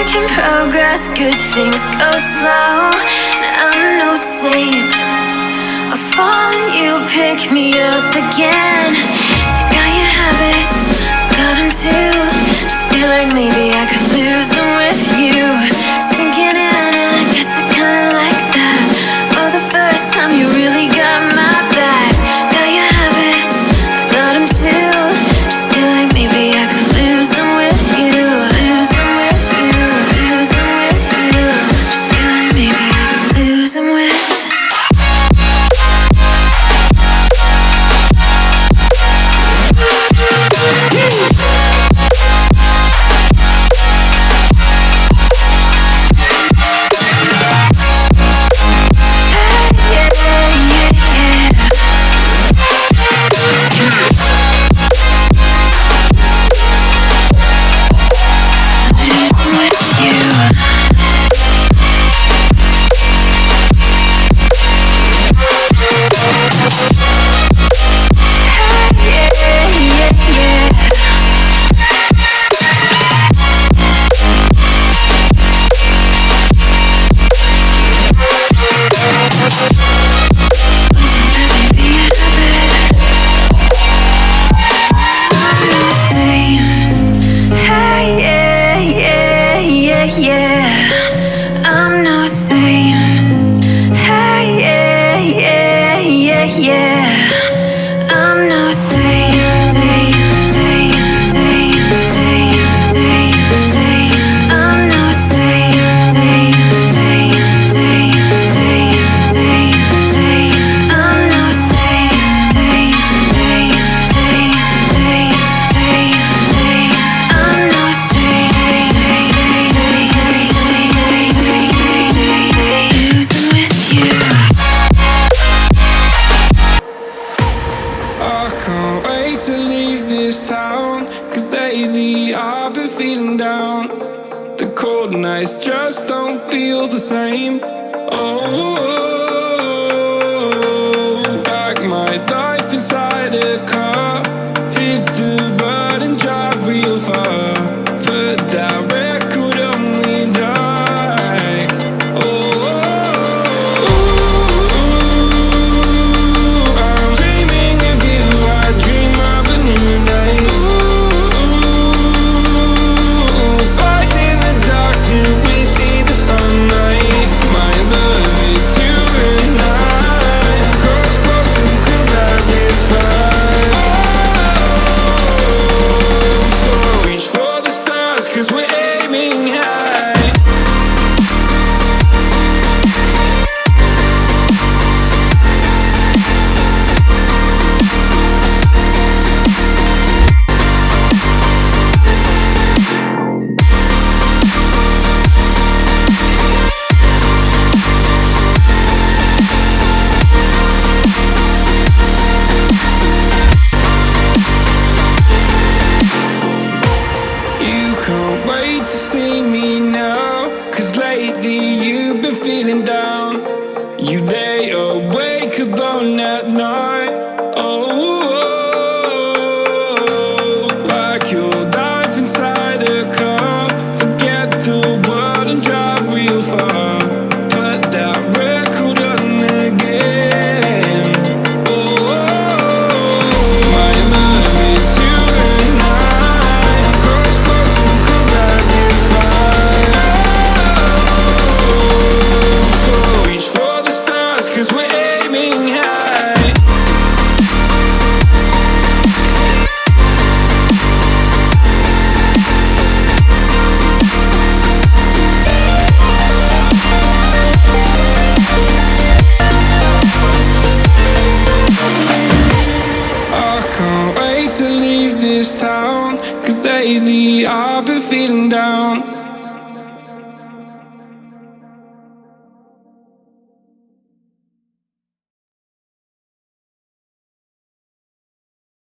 making progress, good things go slow. I'm no saint. I fall and you pick me up again. Got your habits, got them too. Just feel like maybe I could lose them with you. Sinking in and I guess I kinda like that. For the first time you really got my back. Got your habits, got them too. Just feel like maybe I could lose them with you. Lose them with you, lose them with you. Just feel like maybe I could lose them with you. To leave this town, 'cause lately I've been feeling down.